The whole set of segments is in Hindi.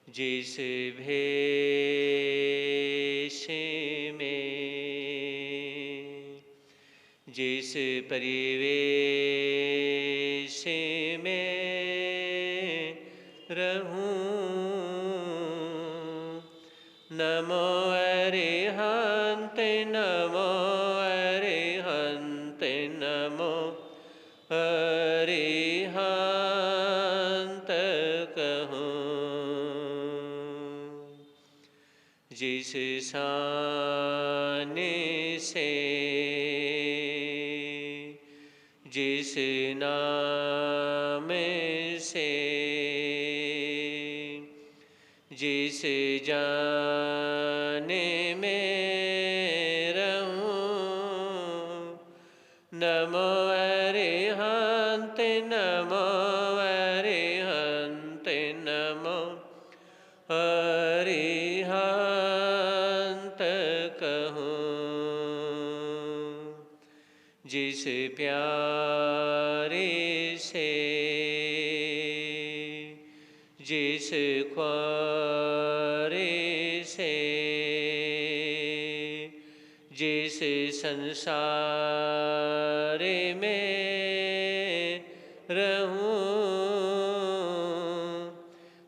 जिस भेष में, जिस परिवेश में रहूं, नमो अरिहंत, नमो अरिहंत, नमो अरिहंत कहूं। जिस शान से, जिस नाम से, जिस जाने में रहूं, नमो अरिहंत, नमो अरिहंत, नमो अरिहंत कहूं। जिस प्यारे से, जिस ख्वारे से, जिस संसार में रहूं,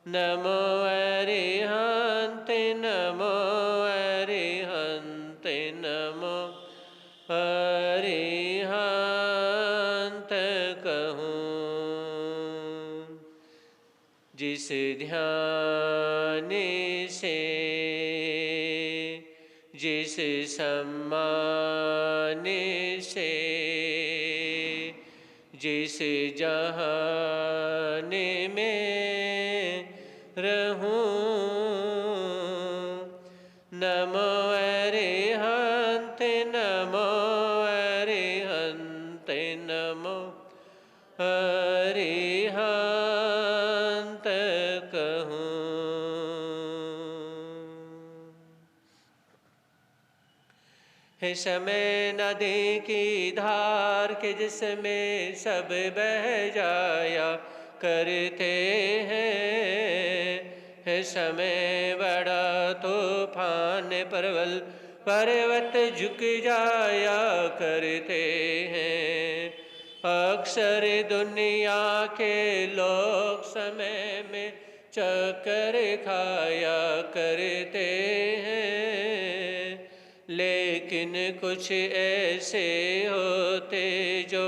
नमो अरिहंत, नमो अरिहंत, नमो अरिहंत कहूं। जिस ध्यान से, जिस सम्मान से, जिस जहान में रहूं, नमो अरिहंत, नमो अरिहंत, नमो अरिहंत कहूं। है समय नदी की धार के जिसमें सब बह जाया करते हैं। है समय बड़ा तूफान प्रबल पर्वत झुक जाया करते हैं। अक्सर दुनिया के लोग समय में चक्कर खाया करते हैं, लेकिन कुछ ऐसे होते जो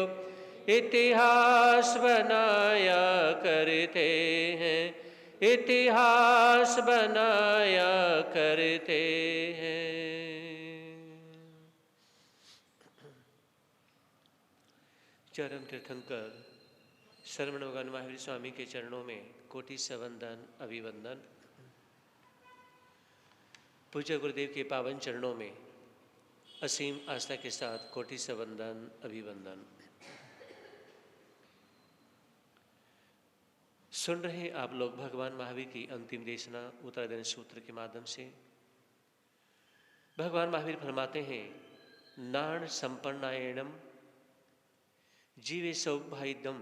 इतिहास बनाया करते हैं, इतिहास बनाया करते हैं। चरम तीर्थंकर शरवण भगवान महावीर स्वामी के चरणों में कोटि से वंदन अभिवंदन। पूज्य गुरुदेव के पावन चरणों में असीम आस्था के साथ कोटि से वंदन अभिवंदन। सुन रहे आप लोग भगवान महावीर की अंतिम देशना उत्तरायण सूत्र के माध्यम से। भगवान महावीर फरमाते हैं, नाण संपन्नायणम जीवे सौभाग्यम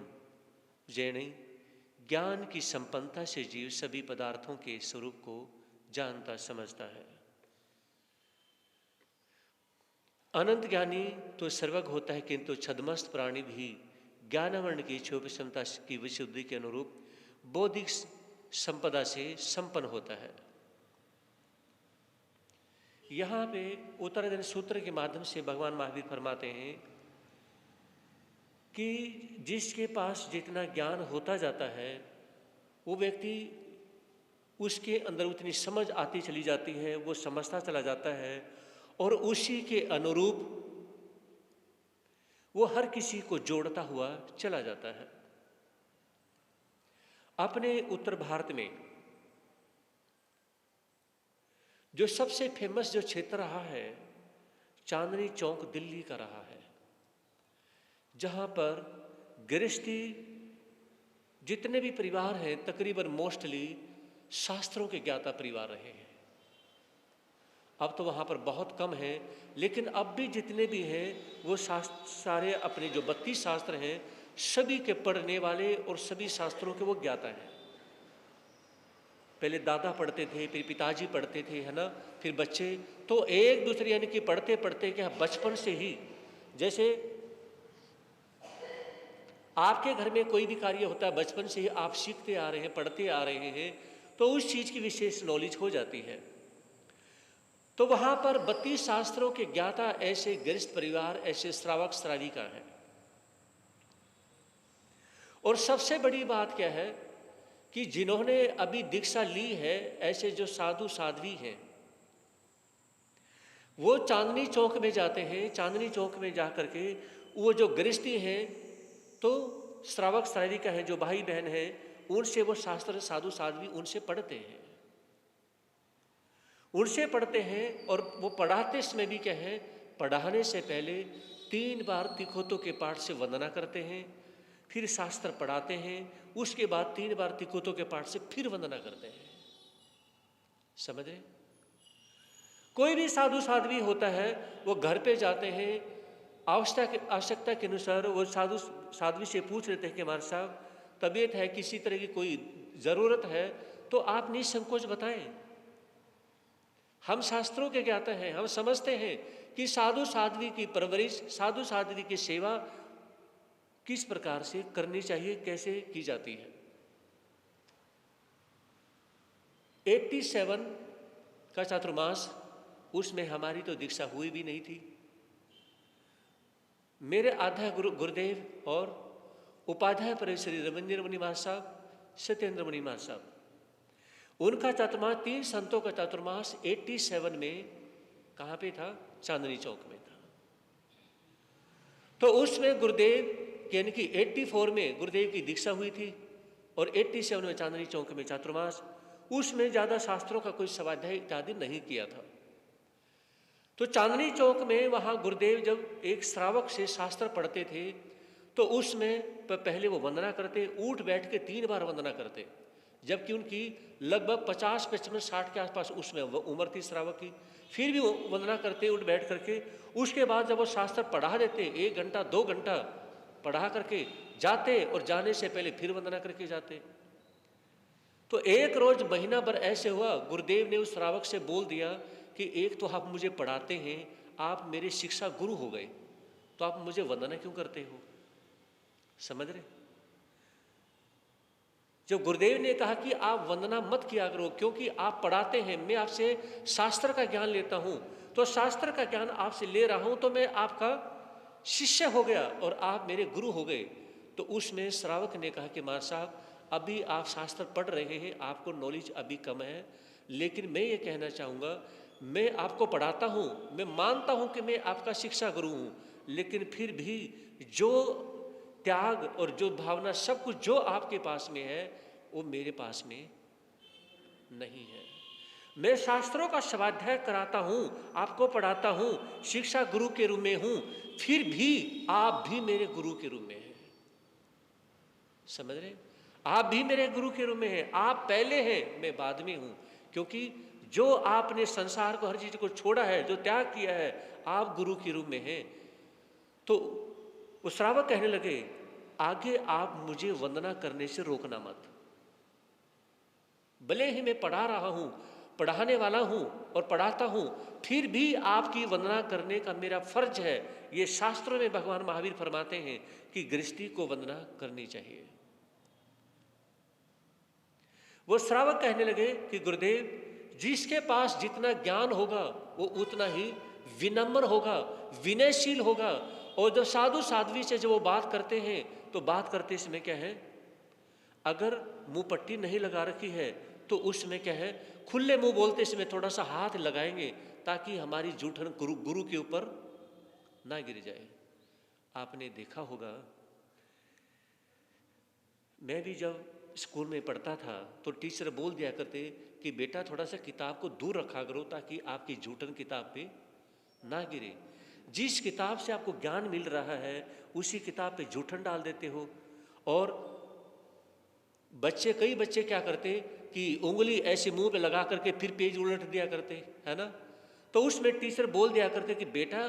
जैन। ज्ञान की संपन्नता से जीव सभी पदार्थों के स्वरूप को जानता समझता है। अनंत ज्ञानी तो सर्वज्ञ होता है, किंतु छद्मस्त प्राणी भी ज्ञानवर्ण की क्षोभ क्षमता की विशुद्धि के अनुरूप बौद्धिक संपदा से संपन्न होता है। यहाँ पे उत्तरायण सूत्र के माध्यम से भगवान महावीर फरमाते हैं कि जिसके पास जितना ज्ञान होता जाता है, वो व्यक्ति उसके अंदर उतनी समझ आती चली जाती है, वो समझता चला जाता है और उसी के अनुरूप वो हर किसी को जोड़ता हुआ चला जाता है। अपने उत्तर भारत में जो सबसे फेमस जो क्षेत्र रहा है, चांदनी चौक दिल्ली का रहा है, जहाँ पर गृहस्थी जितने भी परिवार हैं तकरीबन मोस्टली शास्त्रों के ज्ञाता परिवार रहे हैं। अब तो वहाँ पर बहुत कम है, लेकिन अब भी जितने भी हैं वो सारे अपने जो 32 शास्त्र हैं सभी के पढ़ने वाले और सभी शास्त्रों के वो ज्ञाता हैं। पहले दादा पढ़ते थे, फिर पिताजी पढ़ते थे, है ना, फिर बच्चे, तो एक दूसरे यानी कि पढ़ते पढ़ते क्या बचपन से ही, जैसे आपके घर में कोई भी कार्य होता है बचपन से ही आप सीखते आ रहे हैं, पढ़ते आ रहे हैं, तो उस चीज़ की विशेष नॉलेज हो जाती है। तो वहाँ पर 32 शास्त्रों के ज्ञाता ऐसे गृहस्थ परिवार, ऐसे श्रावक श्राविका है। और सबसे बड़ी बात क्या है कि जिन्होंने अभी दीक्षा ली है, ऐसे जो साधु साध्वी हैं, वो चांदनी चौक में जाते हैं। चांदनी चौक में जा कर के वो जो गृहस्थी हैं, तो श्रावक श्राविका हैं, जो भाई बहन हैं, उनसे वो शास्त्र साधु साध्वी उनसे पढ़ते हैं, उनसे पढ़ते हैं। और वो पढ़ाते समय भी क्या है, पढ़ाने से पहले 3 बार तिखोतों के पाठ से वंदना करते हैं, फिर शास्त्र पढ़ाते हैं, उसके बाद 3 बार तिखोतों के पाठ से फिर वंदना करते हैं। समझ रहे? कोई भी साधु साध्वी होता है, वो घर पे जाते हैं, आवश्यकता के अनुसार वो साधु साध्वी से पूछ लेते हैं कि हमारे साहब तबीयत है, किसी तरह की कोई ज़रूरत है तो आप निसंकोच बताएं। हम शास्त्रों के ज्ञाता हैं, हम समझते हैं कि साधु साध्वी की परवरिश, साधु साध्वी की सेवा किस प्रकार से करनी चाहिए, कैसे की जाती है। 87 का चातुर्मास, उसमें हमारी तो दीक्षा हुई भी नहीं थी। मेरे आध्याय गुरुदेव और उपाध्याय पर श्री रविंद्र मुनि महाराज साहब, सत्येंद्र मुनि महाराज साहब, उनका चातुर्मास, 3 संतों का चातुर्मास 87 में कहाँ पे था? चांदनी चौक में था। तो उसमें गुरुदेव यानी कि 84 में गुरुदेव की दीक्षा हुई थी और 87 में चांदनी चौक में चातुर्मास। उसमें ज़्यादा शास्त्रों का कोई स्वाध्याय इत्यादि नहीं किया था। तो चांदनी चौक में वहाँ गुरुदेव जब एक श्रावक से शास्त्र पढ़ते थे, तो उसमें पहले वो वंदना करते, उठ बैठ के 3 बार वंदना करते, जबकि उनकी लगभग 50, 55, 60 के आसपास उसमें उम्र थी श्रावक की। फिर भी वो वंदना करते उठ बैठ करके। उसके बाद जब वो शास्त्र पढ़ा देते, 1 घंटा 2 घंटा पढ़ा करके जाते, और जाने से पहले फिर वंदना करके जाते। तो एक रोज महीना भर ऐसे हुआ, गुरुदेव ने उस श्रावक से बोल दिया कि एक तो आप मुझे पढ़ाते हैं, आप मेरे शिक्षा गुरु हो गए, तो आप मुझे वंदना क्यों करते हो? समझ रहे? जब गुरुदेव ने कहा कि आप वंदना मत किया करो, क्योंकि आप पढ़ाते हैं, मैं आपसे शास्त्र का ज्ञान लेता हूं, तो शास्त्र का ज्ञान आपसे ले रहा हूं, तो मैं आपका शिष्य हो गया और आप मेरे गुरु हो गए। तो उसमें श्रावक ने कहा कि महाराज साहब, अभी आप शास्त्र पढ़ रहे हैं, आपको नॉलेज अभी कम है, लेकिन मैं ये कहना चाहूँगा, मैं आपको पढ़ाता हूँ, मैं मानता हूँ कि मैं आपका शिक्षा गुरु हूँ, लेकिन फिर भी जो त्याग और जो भावना, सब कुछ जो आपके पास में है, वो मेरे पास में नहीं है। मैं शास्त्रों का स्वाध्याय कराता हूँ, आपको पढ़ाता हूँ, शिक्षा गुरु के रूप में हूँ, फिर भी आप भी मेरे गुरु के रूप में हैं। समझ रहे? आप भी मेरे गुरु के रूप में हैं। आप पहले हैं, मैं बाद में हूँ, क्योंकि जो आपने संसार को, हर चीज को छोड़ा है, जो त्याग किया है, आप गुरु के रूप में हैं। तो वो श्रावक कहने लगे, आगे आप मुझे वंदना करने से रोकना मत। भले ही मैं पढ़ा रहा हूं, पढ़ाने वाला हूं और पढ़ाता हूं, फिर भी आपकी वंदना करने का मेरा फर्ज है। ये शास्त्रों में भगवान महावीर फरमाते हैं कि गृहस्थी को वंदना करनी चाहिए। वो श्रावक कहने लगे कि गुरुदेव, जिसके पास जितना ज्ञान होगा वो उतना ही विनम्र होगा, विनयशील होगा। और जब साधु साध्वी से जब वो बात करते हैं, तो बात करते समय क्या है, अगर मुंह पट्टी नहीं लगा रखी है तो उसमें क्या है, खुले मुंह बोलते समय थोड़ा सा हाथ लगाएंगे, ताकि हमारी जूठन गुरु के ऊपर ना गिर जाए। आपने देखा होगा, मैं भी जब स्कूल में पढ़ता था तो टीचर बोल दिया करते कि बेटा थोड़ा सा किताब को दूर रखा करो, ताकि आपकी जूठन किताब पे ना गिरे। जिस किताब से आपको ज्ञान मिल रहा है, उसी किताब पे जूठन डाल देते हो। और कई बच्चे क्या करते कि उंगली ऐसे मुंह पे लगा करके फिर पेज उलट दिया करते, है ना। तो उसमें टीचर बोल दिया करते कि बेटा,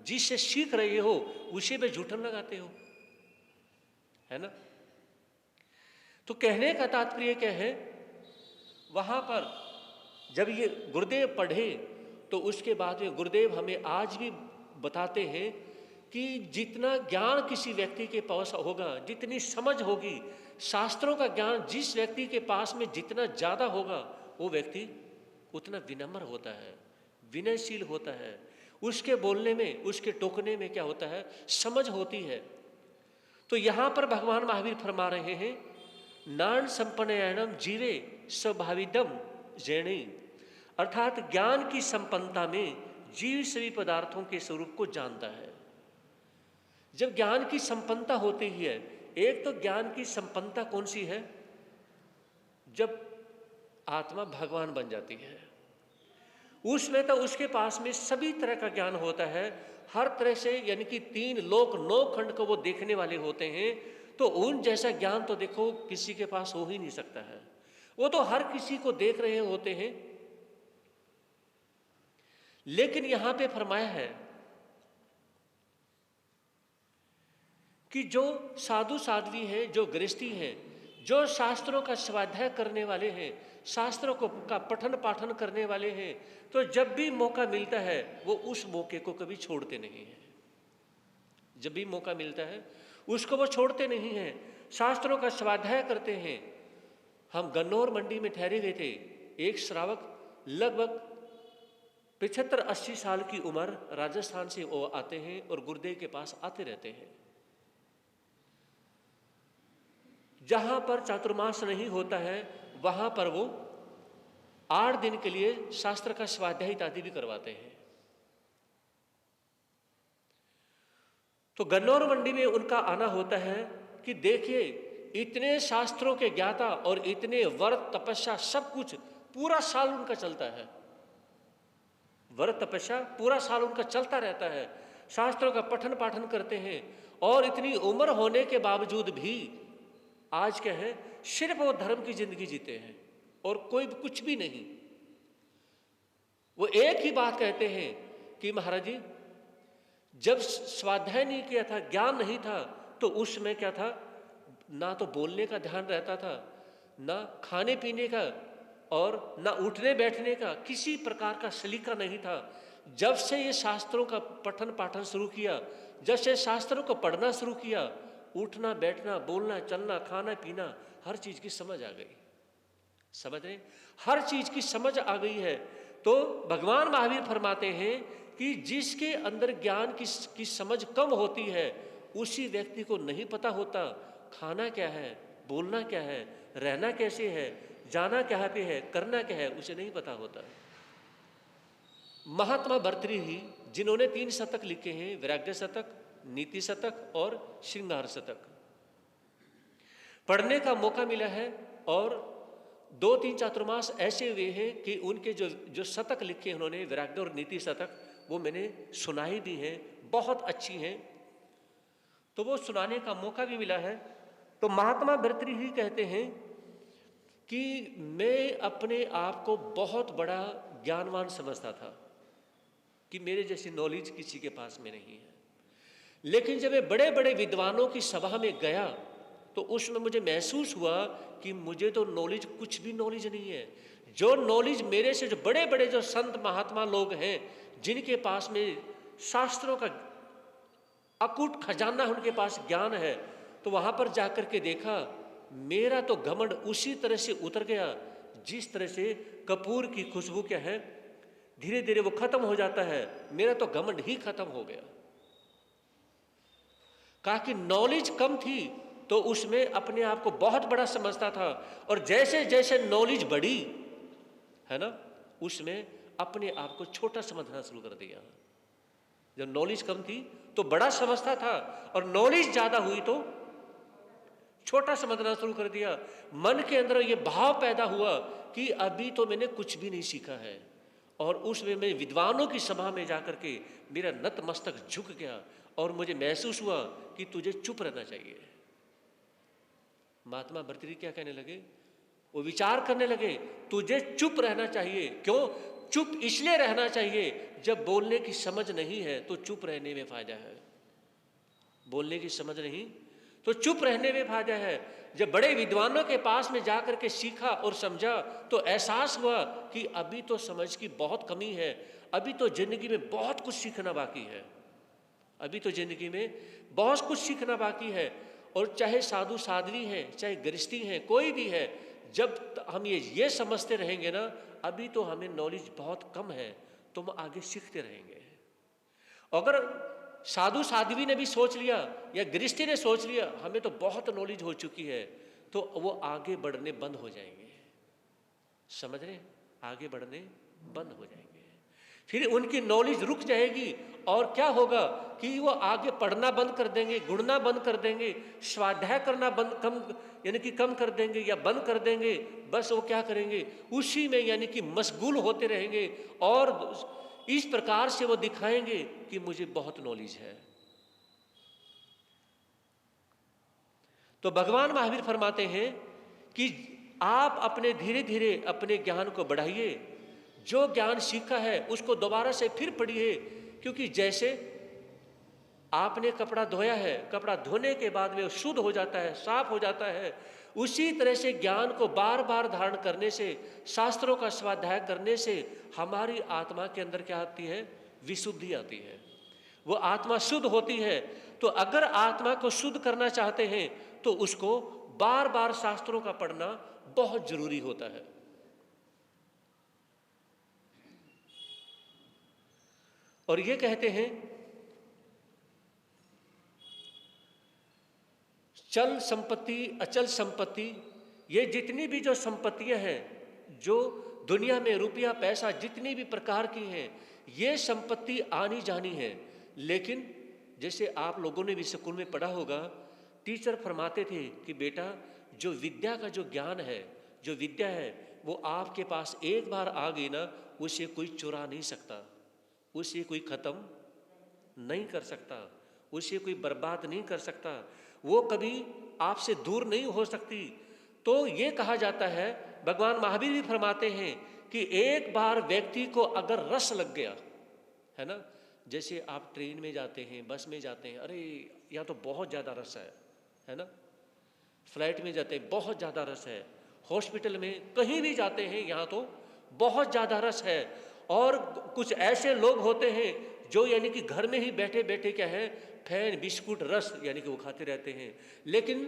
जिससे सीख रहे हो उसी पे जूठन लगाते हो, है ना। तो कहने का तात्पर्य क्या है, वहाँ पर जब ये गुरुदेव पढ़े तो उसके बाद में गुरुदेव हमें आज भी बताते हैं कि जितना ज्ञान किसी व्यक्ति के पास होगा, जितनी समझ होगी, शास्त्रों का ज्ञान जिस व्यक्ति के पास में जितना ज़्यादा होगा, वो व्यक्ति उतना विनम्र होता है, विनयशील होता है। उसके बोलने में, उसके टोकने में क्या होता है, समझ होती है। तो यहाँ पर भगवान महावीर फरमा रहे हैं, नान संपन्नयनम जीवे स्वभाविदम जैणी, अर्थात ज्ञान की संपन्नता में जीव सभी पदार्थों के स्वरूप को जानता है। जब ज्ञान की संपन्नता होती है, एक तो ज्ञान की संपन्नता कौन सी है, जब आत्मा भगवान बन जाती है, उसमें तो उसके पास में सभी तरह का ज्ञान होता है, हर तरह से, यानी कि 3 लोक 9 खंड को वो देखने वाले होते हैं। तो उन जैसा ज्ञान तो देखो किसी के पास हो ही नहीं सकता है, वो तो हर किसी को देख रहे होते हैं। लेकिन यहां पे फरमाया है कि जो साधु साध्वी हैं, जो गृहस्थी हैं, जो शास्त्रों का स्वाध्याय करने वाले हैं, शास्त्रों को का पठन पाठन करने वाले हैं, तो जब भी मौका मिलता है वो उस मौके को कभी छोड़ते नहीं हैं। जब भी मौका मिलता है उसको वो छोड़ते नहीं हैं, शास्त्रों का स्वाध्याय करते हैं। हम गन्नौर मंडी में ठहरे हुए थे, एक श्रावक लगभग 75-80 साल की उम्र, राजस्थान से वो आते हैं और गुरुदेव के पास आते रहते हैं। जहां पर चातुर्मास नहीं होता है वहां पर वो 8 दिन के लिए शास्त्र का स्वाध्याय इत्यादि भी करवाते हैं। तो गन्नौर मंडी में उनका आना होता है कि देखिए, इतने शास्त्रों के ज्ञाता और इतने व्रत तपस्या सब कुछ पूरा साल उनका चलता है, व्रत तपस्या पूरा साल उनका चलता रहता है, शास्त्रों का पठन पाठन करते हैं, और इतनी उम्र होने के बावजूद भी आज क्या है, सिर्फ वो धर्म की जिंदगी जीते हैं और कोई कुछ भी नहीं। वो एक ही बात कहते हैं कि महाराज जी, जब स्वाध्याय नहीं किया था, ज्ञान नहीं था, तो उसमें क्या था, ना तो बोलने का ध्यान रहता था, ना खाने पीने का, और ना उठने बैठने का किसी प्रकार का सलीका नहीं था। जब से ये शास्त्रों का पठन पाठन शुरू किया, जब से शास्त्रों को पढ़ना शुरू किया, उठना बैठना, बोलना चलना, खाना पीना, हर चीज की समझ आ गई। समझ रहे, हर चीज की समझ आ गई है। तो भगवान महावीर फरमाते हैं कि जिसके अंदर ज्ञान की समझ कम होती है, उसी व्यक्ति को नहीं पता होता खाना क्या है, बोलना क्या है, रहना कैसे है, जाना कहाँ पे है, करना क्या है, उसे नहीं पता होता। महात्मा भर्तृहरि, जिन्होंने 3 शतक लिखे हैं, वैराग्य शतक, नीति शतक और श्रृंगार शतक, पढ़ने का मौका मिला है। और 2-3 चातुर्मास ऐसे हुए हैं कि उनके जो शतक लिखे उन्होंने, वैराग्य और नीति शतक, वो मैंने सुनाई भी हैं, बहुत अच्छी हैं, तो वो सुनाने का मौका भी मिला है। तो महात्मा भर्तृहरि कहते हैं कि मैं अपने आप को बहुत बड़ा ज्ञानवान समझता था कि मेरे जैसी नॉलेज किसी के पास में नहीं है। लेकिन जब मैं बड़े बड़े विद्वानों की सभा में गया तो उसमें मुझे महसूस हुआ कि मुझे तो नॉलेज, कुछ भी नॉलेज नहीं है। जो नॉलेज मेरे से, जो बड़े बड़े जो संत महात्मा लोग हैं, जिनके पास में शास्त्रों का अकूट खजाना, उनके पास ज्ञान है, तो वहां पर जाकर के देखा, मेरा तो घमंड उसी तरह से उतर गया जिस तरह से कपूर की खुशबू क्या है, धीरे धीरे वो खत्म हो जाता है। मेरा तो घमंड ही खत्म हो गया। कहा कि नॉलेज कम थी तो उसमें अपने आप को बहुत बड़ा समझता था, और जैसे जैसे नॉलेज बढ़ी है ना, उसमें अपने आप को छोटा समझना शुरू कर दिया। जब नॉलेज कम थी तो बड़ा समझता था, और नॉलेज ज्यादा हुई तो छोटा समझना शुरू कर दिया। मन के अंदर ये भाव पैदा हुआ कि अभी तो मैंने कुछ भी नहीं सीखा है, और उसमें मैं विद्वानों की सभा में जाकर के मेरा नतमस्तक झुक गया, और मुझे महसूस हुआ कि तुझे चुप रहना चाहिए। महात्मा भर्तृहरि क्या कहने लगे, वो विचार करने लगे, तुझे चुप रहना चाहिए। क्यों चुप? इसलिए रहना चाहिए, जब बोलने की समझ नहीं है तो चुप रहने में फायदा है। बोलने की समझ नहीं तो चुप रहने में फायदा है। जब बड़े विद्वानों के पास में जाकर के सीखा और समझा तो एहसास हुआ कि अभी तो समझ की बहुत कमी है, अभी तो जिंदगी में बहुत कुछ सीखना बाकी है, अभी तो जिंदगी में बहुत कुछ सीखना बाकी है। और चाहे साधु साध्वी हैं, चाहे गृहस्थी हैं, कोई भी है, जब हम ये समझते रहेंगे ना अभी तो हमें नॉलेज बहुत कम है, तो हम आगे सीखते रहेंगे। अगर साधु साध्वी ने भी सोच लिया या गृहस्थी ने सोच लिया हमें तो बहुत नॉलेज हो चुकी है, तो वो आगे बढ़ने बंद हो जाएंगे। समझ रहे, आगे बढ़ने बंद हो जाएंगे, फिर उनकी नॉलेज रुक जाएगी। और क्या होगा कि वो आगे पढ़ना बंद कर देंगे, गुणना बंद कर देंगे, स्वाध्याय करना कम कर देंगे या बंद कर देंगे। बस वो क्या करेंगे, उसी में यानी कि मशगूल होते रहेंगे और इस प्रकार से वो दिखाएंगे कि मुझे बहुत नॉलेज है। तो भगवान महावीर फरमाते हैं कि आप अपने धीरे धीरे अपने ज्ञान को बढ़ाइए, जो ज्ञान सीखा है उसको दोबारा से फिर पढ़िए, क्योंकि जैसे आपने कपड़ा धोया है, कपड़ा धोने के बाद में वो शुद्ध हो जाता है, साफ हो जाता है, उसी तरह से ज्ञान को बार बार धारण करने से, शास्त्रों का स्वाध्याय करने से हमारी आत्मा के अंदर क्या आती है, विशुद्धि आती है, वो आत्मा शुद्ध होती है। तो अगर आत्मा को शुद्ध करना चाहते हैं तो उसको बार बार शास्त्रों का पढ़ना बहुत जरूरी होता है। और ये कहते हैं चल संपत्ति, अचल संपत्ति, ये जितनी भी जो संपत्तियां हैं, जो दुनिया में रुपया पैसा जितनी भी प्रकार की हैं, ये संपत्ति आनी जानी है। लेकिन जैसे आप लोगों ने भी स्कूल में पढ़ा होगा, टीचर फरमाते थे कि बेटा जो विद्या का जो ज्ञान है, जो विद्या है, वो आपके पास एक बार आ गई ना, उसे कोई चुरा नहीं सकता, उसे कोई खत्म नहीं कर सकता, उसे कोई बर्बाद नहीं कर सकता, वो कभी आपसे दूर नहीं हो सकती। तो ये कहा जाता है, भगवान महावीर भी फरमाते हैं कि एक बार व्यक्ति को अगर रस लग गया है ना, जैसे आप ट्रेन में जाते हैं, बस में जाते हैं, अरे यहाँ तो बहुत ज़्यादा रस है ना, फ्लाइट में जाते हैं बहुत ज़्यादा रस है, हॉस्पिटल में कहीं भी जाते हैं यहाँ तो बहुत ज़्यादा रस है। और कुछ ऐसे लोग होते हैं जो यानी कि घर में ही बैठे बैठे क्या है, फैन बिस्कुट रस यानी कि वो खाते रहते हैं। लेकिन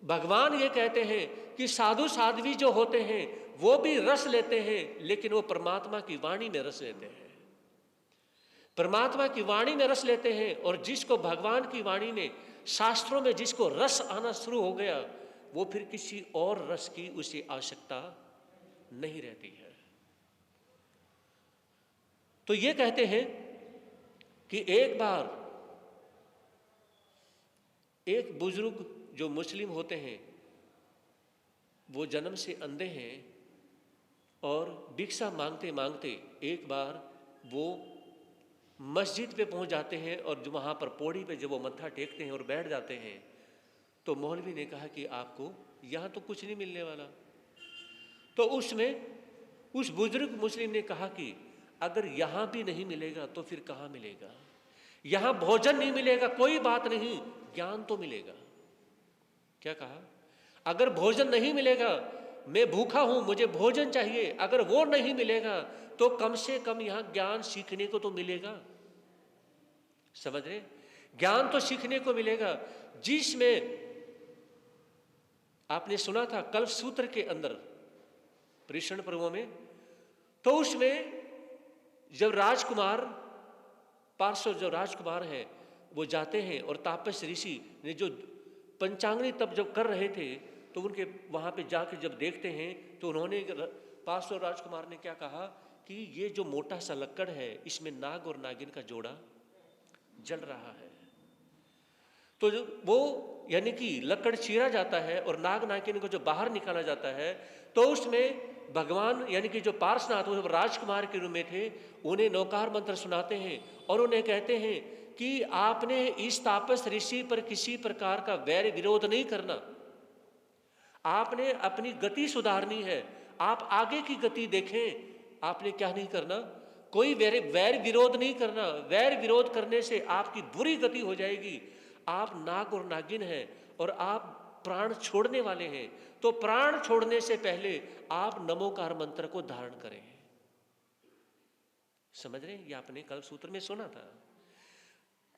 भगवान ये कहते हैं कि साधु साध्वी जो होते हैं वो भी रस लेते हैं, लेकिन वो परमात्मा की वाणी में रस लेते हैं, परमात्मा की वाणी में रस लेते हैं। और जिसको भगवान की वाणी में, शास्त्रों में जिसको रस आना शुरू हो गया, वो फिर किसी और रस की उसे आवश्यकता नहीं रहती है। तो ये कहते हैं कि एक बार एक बुजुर्ग जो मुस्लिम होते हैं, वो जन्म से अंधे हैं और भिक्षा मांगते मांगते एक बार वो मस्जिद पे पहुंच जाते हैं और जो वहाँ पर पौड़ी पे जब वो मत्था टेकते हैं और बैठ जाते हैं, तो मौलवी ने कहा कि आपको यहाँ तो कुछ नहीं मिलने वाला। तो उसमें उस बुजुर्ग मुस्लिम ने कहा कि अगर यहाँ भी नहीं मिलेगा तो फिर कहाँ मिलेगा, यहाँ भोजन नहीं मिलेगा कोई बात नहीं, ज्ञान तो मिलेगा। क्या कहा, अगर भोजन नहीं मिलेगा, मैं भूखा हूं, मुझे भोजन चाहिए, अगर वो नहीं मिलेगा तो कम से कम यहाँ ज्ञान सीखने को तो मिलेगा। समझ रहे, ज्ञान तो सीखने को मिलेगा। जिसमें आपने सुना था कल्प सूत्र के अंदर परिषण पर्वों में, तो उसमें जब राजकुमार, पार्श्व जो राजकुमार है वो जाते हैं और तापस ऋषि ने जो पंचांगनी तप जब कर रहे थे, तो उनके वहाँ पे जाके जब देखते हैं तो उन्होंने, पार्श्व राजकुमार ने क्या कहा कि ये जो मोटा सा लक्कड़ है, इसमें नाग और नागिन का जोड़ा जल रहा है। तो वो यानी कि लक्कड़ चीरा जाता है और नाग नागिन को जो बाहर निकाला जाता है, तो उसमें भगवान यानी कि जो पार्श्वनाथ वो राजकुमार के रूप में थे, उन्हें नौकार मंत्र सुनाते हैं और उन्हें कहते हैं कि आपने इस तापस ऋषि पर किसी प्रकार का वैर विरोध नहीं करना, आपने अपनी गति सुधारनी है, आप आगे की गति देखें, आपने क्या नहीं करना, कोई वैर विरोध नहीं करना, वैर विरोध करने से आपकी बुरी गति हो जाएगी। आप नाग और नागिन हैं और आप प्राण छोड़ने वाले हैं, तो प्राण छोड़ने से पहले आप नमोकार मंत्र को धारण करें। समझ रहे हैं? ये आपने कल सूत्र में सुना था।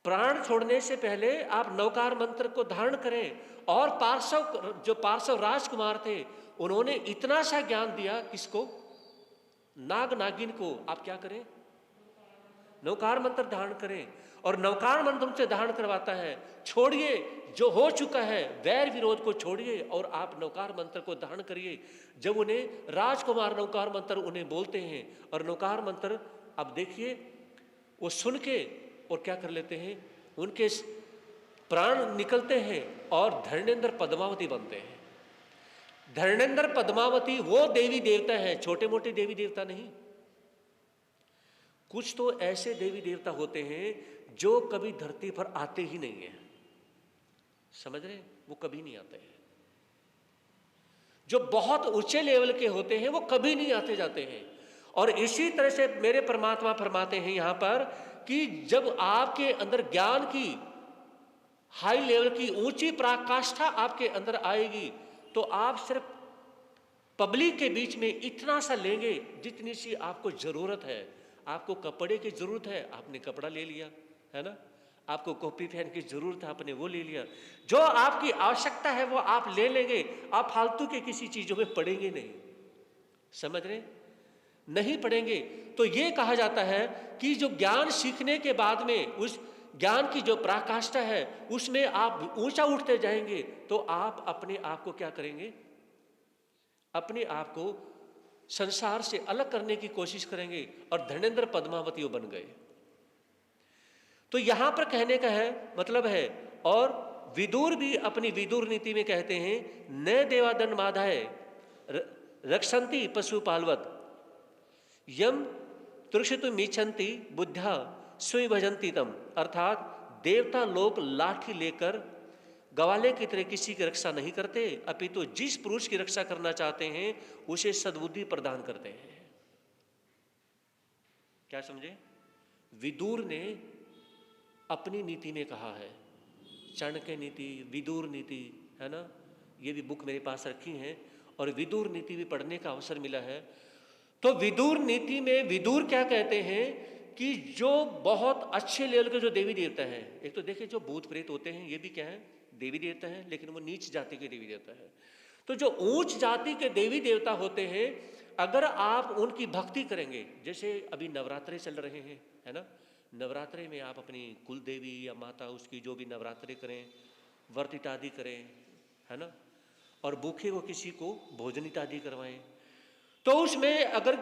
प्राण छोड़ने से पहले आप नवकार मंत्र को धारण करें। और पार्श्व राजकुमार थे, उन्होंने इतना सा ज्ञान दिया, किसको? नाग नागिन को। आप क्या करें? नवकार मंत्र धारण करें। और नवकार मंत्र से धारण करवाता है। छोड़िए जो हो चुका है, वैर विरोध को छोड़िए और आप नवकार मंत्र को धारण करिए। जब उन्हें राजकुमार नवकार मंत्र उन्हें बोलते हैं, और नवकार मंत्र अब देखिए वो सुन के और क्या कर लेते हैं, उनके प्राण निकलते हैं और धरणेन्द्र पद्मावती बनते हैं। धरणेन्द्र पद्मावती वो देवी देवता है, छोटे मोटे देवी देवता नहीं। कुछ तो ऐसे देवी देवता होते हैं जो कभी धरती पर आते ही नहीं है। समझ रहे? वो कभी नहीं आते हैं। जो बहुत ऊंचे लेवल के होते हैं वो कभी नहीं आते जाते हैं। और इसी तरह से मेरे परमात्मा फरमाते हैं यहां पर कि जब आपके अंदर ज्ञान की हाई लेवल की ऊंची पराकाष्ठा आपके अंदर आएगी, तो आप सिर्फ पब्लिक के बीच में इतना सा लेंगे जितनी सी आपको जरूरत है। आपको कपड़े की जरूरत है, आपने कपड़ा ले लिया, है ना? आपको कॉपी पेन की जरूरत है, आपने वो ले लिया। जो आपकी आवश्यकता है वो आप ले लेंगे। आप फालतू के किसी चीजों में पड़ेंगे नहीं। समझ रहे? नहीं पड़ेंगे। तो ये कहा जाता है कि जो ज्ञान सीखने के बाद में उस ज्ञान की जो पराकाष्ठा है उसमें आप ऊंचा उठते जाएंगे, तो आप अपने आप को क्या करेंगे? अपने आप को संसार से अलग करने की कोशिश करेंगे और धरणेन्द्र पद्मावती बन गए। तो यहां पर कहने का है मतलब है, और विदुर भी अपनी विदुर नीति में कहते हैं, न देवादन माधाय रक्षन्ति पशुपालवत यम तृषितु मीछन्ति बुद्धा स्वयं भजन्ति तम। अर्थात देवता लोग लाठी लेकर गवाले की तरह किसी की रक्षा नहीं करते, अपितु जिस पुरुष की रक्षा करना चाहते हैं उसे सद्बुद्धि प्रदान करते हैं। क्या समझे? विदुर ने अपनी नीति में कहा है, चाणक्य नीति, विदुर नीति, है ना? ये भी बुक मेरे पास रखी है और विदुर नीति भी पढ़ने का अवसर मिला है। तो विदुर नीति में विदुर क्या कहते हैं कि जो बहुत अच्छे लेवल के जो देवी देवता हैं, एक तो देखिए जो भूत प्रेत होते हैं ये भी क्या है? देवी देवता है, लेकिन वो नीच जाति के देवी देवता है। तो जो उच्च जाति के देवी देवता होते हैं, अगर आप उनकी भक्ति करेंगे, जैसे अभी नवरात्रे चल रहे हैं, है ना? नवरात्रे में आप अपनी कुल देवी या माता उसकी जो भी नवरात्रे करें, व्रत इत्यादि करें, है ना? और भूखे को किसी को भोजन इत्यादि करवाएं, तो उसमें अगर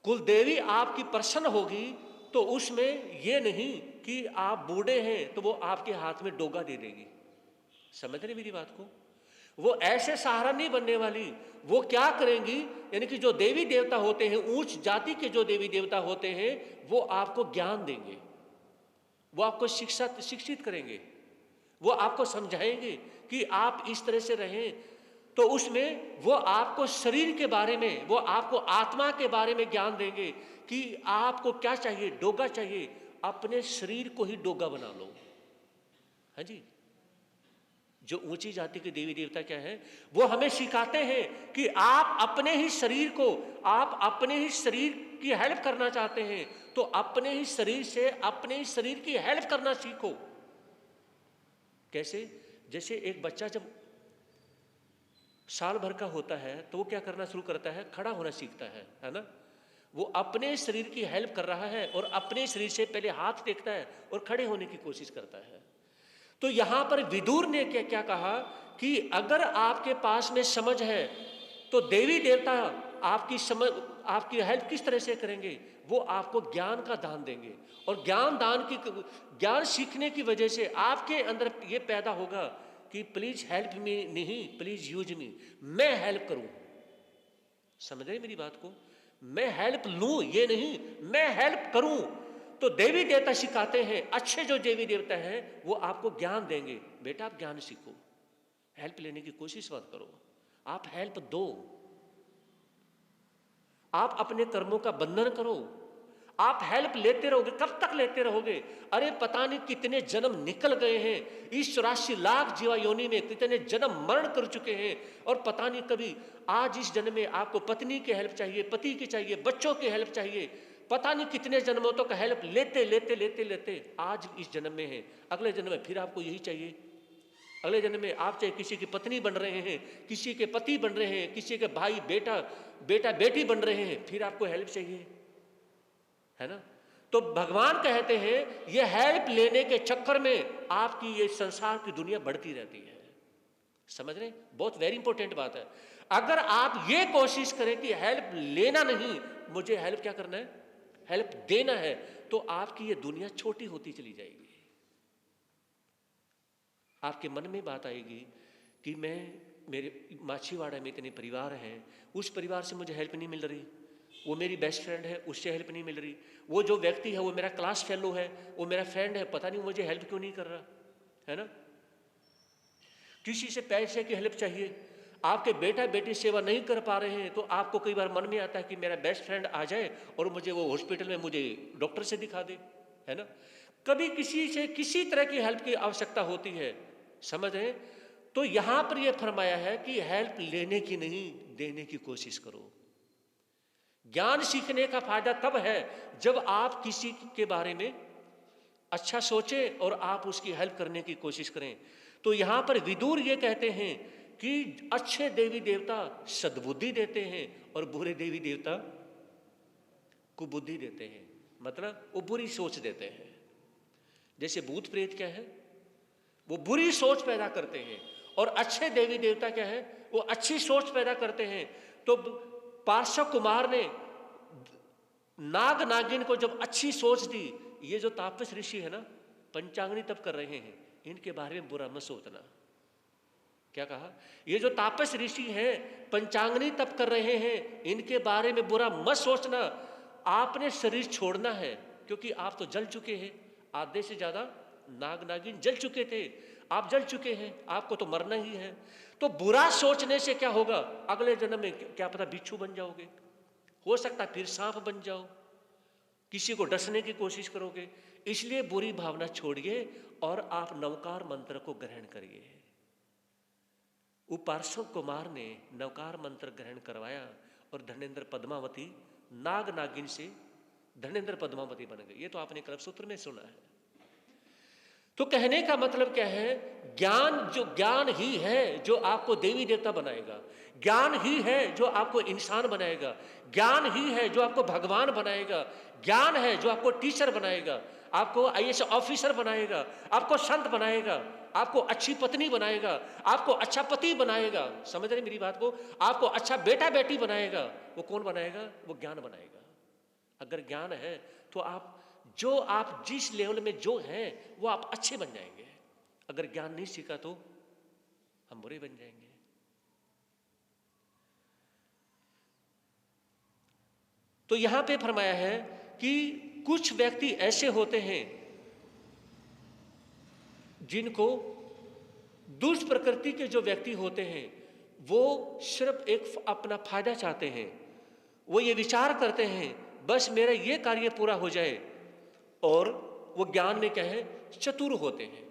कुल देवी आपकी प्रसन्न होगी तो उसमें ये नहीं कि आप बूढ़े हैं तो वो आपके हाथ में डोगा दे देगी। समझ रहे मेरी बात को? वो ऐसे सहारा नहीं बनने वाली। वो क्या करेंगी, यानी कि जो देवी देवता होते हैं, उच्च जाति के जो देवी देवता होते हैं, वो आपको ज्ञान देंगे, वो आपको शिक्षित करेंगे, वो आपको समझाएंगे कि आप इस तरह से रहें। तो उसमें वो आपको शरीर के बारे में, वो आपको आत्मा के बारे में ज्ञान देंगे कि आपको क्या चाहिए, डोगा चाहिए, अपने शरीर को ही डोगा बना लो। हाँ जी, जो ऊंची जाति के देवी देवता क्या है, वो हमें सिखाते हैं कि आप अपने ही शरीर को, आप अपने ही शरीर की हेल्प करना चाहते हैं तो अपने ही शरीर से अपने ही शरीर की हेल्प करना सीखो। कैसे? जैसे एक बच्चा जब साल भर का होता है तो वो क्या करना शुरू करता है? खड़ा होना सीखता है ना? वो अपने शरीर की हेल्प कर रहा है और अपने शरीर से पहले हाथ टेकता है और खड़े होने की कोशिश करता है। तो यहां पर विदुर ने क्या कहा कि अगर आपके पास में समझ है तो देवी देवता आपकी समझ, आपकी हेल्प किस तरह से करेंगे? वो आपको ज्ञान का दान देंगे और ज्ञान सीखने की वजह से आपके अंदर ये पैदा होगा कि प्लीज हेल्प मी नहीं, प्लीज यूज मी, मैं हेल्प करूं। समझ रहे मेरी बात को? मैं हेल्प लूं, ये नहीं मैं हेल्प करूं। तो देवी देवता सिखाते हैं, अच्छे जो देवी देवता हैं वो आपको ज्ञान देंगे, बेटा आप ज्ञान सीखो, हेल्प लेने की कोशिश मत करो, आप हेल्प दो, आप अपने कर्मों का बंधन करो, आप हेल्प लेते रहोगे, कब तक लेते रहोगे? अरे पता नहीं कितने जन्म निकल गए हैं, इस 84 लाख जीवा योनि में कितने जन्म मरण कर चुके हैं, और पता नहीं कभी आज इस जन्म में आपको पत्नी की हेल्प चाहिए, पति की चाहिए, बच्चों की हेल्प चाहिए, पता नहीं कितने जन्मों तक हेल्प लेते लेते लेते लेते आज इस जन्म में है, अगले जन्म में फिर आपको यही चाहिए। अगले जन्म में आप चाहे किसी की पत्नी बन रहे हैं, किसी के पति बन रहे हैं, किसी के भाई बेटा बेटा बेटी बन रहे हैं, फिर आपको हेल्प चाहिए, है ना? तो भगवान कहते हैं ये हेल्प लेने के चक्कर में आपकी ये संसार की दुनिया बढ़ती रहती है। समझ रहे? बहुत वेरी इंपॉर्टेंट बात है। अगर आप ये कोशिश करें कि हेल्प लेना नहीं, मुझे हेल्प क्या करना है? हेल्प देना है, तो आपकी ये दुनिया छोटी होती चली जाएगी। आपके मन में बात आएगी कि मैं, मेरे माछीवाड़ा में इतने परिवार हैं, उस परिवार से मुझे हेल्प नहीं मिल रही, वो मेरी बेस्ट फ्रेंड है, उससे हेल्प नहीं मिल रही, वो जो व्यक्ति है वो मेरा क्लास फेलो है, वो मेरा फ्रेंड है, पता नहीं मुझे हेल्प क्यों नहीं कर रहा, है ना? किसी से पैसे की हेल्प चाहिए, आपके बेटा बेटी सेवा नहीं कर पा रहे हैं, तो आपको कई बार मन में आता है कि मेरा बेस्ट फ्रेंड आ जाए और मुझे वो हॉस्पिटल में मुझे डॉक्टर से दिखा दे, है ना? कभी किसी से किसी तरह की हेल्प की आवश्यकता होती है, समझ रहे? तो यहां पर यह फरमाया है कि हेल्प लेने की नहीं, देने की कोशिश करो। ज्ञान सीखने का फायदा तब है जब आप किसी के बारे में अच्छा सोचें और आप उसकी हेल्प करने की कोशिश करें। तो यहां पर विदुर ये कहते हैं कि अच्छे देवी देवता सद्बुद्धि देते हैं और बुरे देवी देवता कुबुद्धि देते हैं, मतलब वो बुरी सोच देते हैं। जैसे भूत प्रेत क्या है? वो बुरी सोच पैदा करते हैं, और अच्छे देवी देवता क्या है? वो अच्छी सोच पैदा करते हैं। तो पार्श्व कुमार ने नाग नागिन को जब अच्छी सोच दी, ये जो तापस ऋषि है ना, पंचांगनी तप कर रहे हैं, इनके बारे में बुरा मत सोचना। क्या कहा? ये जो तापस ऋषि हैं, पंचांगनी तप कर रहे हैं, इनके बारे में बुरा मत सोचना। आपने शरीर छोड़ना है, क्योंकि आप तो जल चुके हैं, आधे से ज्यादा नाग नागिन जल चुके थे, आप जल चुके हैं, आपको तो मरना ही है। तो बुरा सोचने से क्या होगा? अगले जन्म में क्या पता बिच्छू बन जाओगे, हो सकता है फिर सांप बन जाओ, किसी को डसने की कोशिश करोगे। इसलिए बुरी भावना छोड़िए और आप नवकार मंत्र को ग्रहण करिए। पार्श्व कुमार ने नवकार मंत्र ग्रहण करवाया और धनेन्द्र पद्मावती नाग नागिन से धनेन्द्र पद्मावती बन गई। ये तो आपने कल्पसूत्र में सुना है। तो कहने का मतलब क्या है? ज्ञान ही है जो आपको देवी देवता बनाएगा, ज्ञान ही है जो आपको इंसान बनाएगा, ज्ञान ही है जो आपको भगवान बनाएगा, ज्ञान है जो आपको टीचर बनाएगा, आपको आईएएस ऑफिसर बनाएगा, आपको संत बनाएगा, आपको अच्छी पत्नी बनाएगा, आपको अच्छा पति बनाएगा। समझ रहे मेरी बात को? आपको अच्छा बेटा बेटी बनाएगा। वो कौन बनाएगा? वो ज्ञान बनाएगा। अगर ज्ञान है तो आप जिस लेवल में जो हैं वो आप अच्छे बन जाएंगे। अगर ज्ञान नहीं सीखा तो हम बुरे बन जाएंगे। तो यहां पे फरमाया है कि कुछ व्यक्ति ऐसे होते हैं जिनको दुष्ट प्रकृति के जो व्यक्ति होते हैं वो सिर्फ एक अपना फायदा चाहते हैं। वो ये विचार करते हैं बस मेरा ये कार्य पूरा हो जाए, और वो ज्ञान में क्या है? चतुर होते हैं।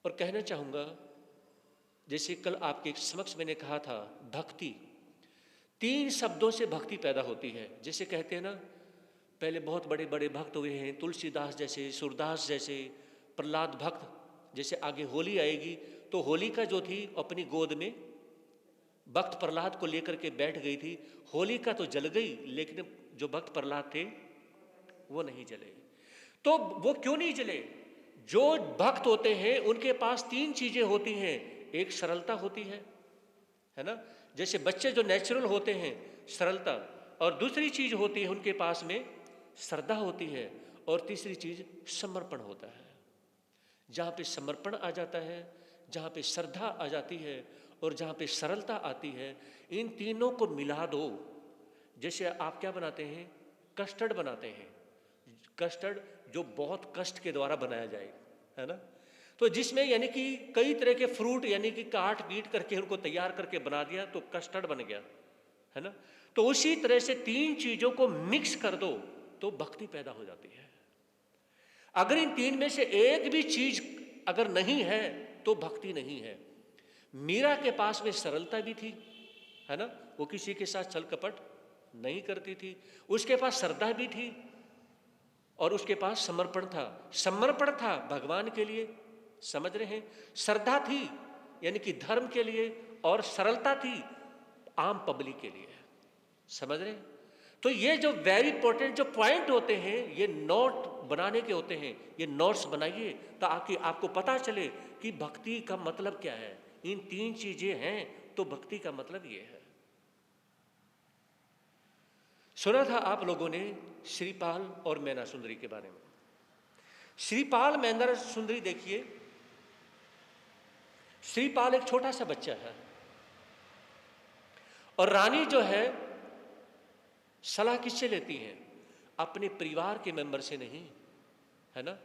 और कहना चाहूंगा, जैसे कल आपके समक्ष मैंने कहा था, भक्ति 3 शब्दों से भक्ति पैदा होती है। जैसे कहते हैं ना, पहले बहुत बड़े बड़े भक्त हुए हैं, तुलसीदास जैसे, सूरदास जैसे, प्रहलाद भक्त जैसे। आगे होली आएगी तो होलिका जो थी अपनी गोद में भक्त प्रहलाद को लेकर के बैठ गई थी। होलिका तो जल गई, लेकिन जो भक्त प्रहलाद थे वो नहीं जले। तो वो क्यों नहीं जले? जो भक्त होते हैं उनके पास 3 चीजें होती हैं। एक सरलता होती है ना, जैसे बच्चे जो नेचुरल होते हैं, सरलता। और दूसरी चीज होती है उनके पास में श्रद्धा होती है, और तीसरी चीज समर्पण होता है। जहाँ पे समर्पण आ जाता है, जहाँ पे श्रद्धा आ जाती है, और जहाँ पे सरलता आती है, इन तीनों को मिला दो। जैसे आप क्या बनाते हैं? कस्टर्ड बनाते हैं। कस्टर्ड जो बहुत कष्ट के द्वारा बनाया जाए, है ना, तो जिसमें यानी कि कई तरह के फ्रूट यानी कि काट पीट करके उनको तैयार करके बना दिया तो कस्टर्ड बन गया, है ना। तो उसी तरह से तीन चीजों को मिक्स कर दो तो भक्ति पैदा हो जाती है। अगर इन तीन में से एक भी चीज अगर नहीं है तो भक्ति नहीं है। मीरा के पास में सरलता भी थी, है ना, वो किसी के साथ छल कपट नहीं करती थी, उसके पास श्रद्धा भी थी और उसके पास समर्पण था। समर्पण था भगवान के लिए, समझ रहे हैं, श्रद्धा थी यानी कि धर्म के लिए, और सरलता थी आम पब्लिक के लिए, समझ रहे हैं। तो ये जो वेरी इंपॉर्टेंट जो पॉइंट होते हैं ये नोट बनाने के होते हैं, ये नोट्स बनाइए ताकि आपको पता चले कि भक्ति का मतलब क्या है। इन तीन चीजें हैं तो भक्ति का मतलब ये है। सुना था आप लोगों ने श्रीपाल और मैना सुंदरी के बारे में। श्रीपाल मैना सुंदरी देखिए, श्रीपाल एक छोटा सा बच्चा है और रानी जो है सलाह किससे लेती हैं? अपने परिवार के मेंबर से नहीं, है ना।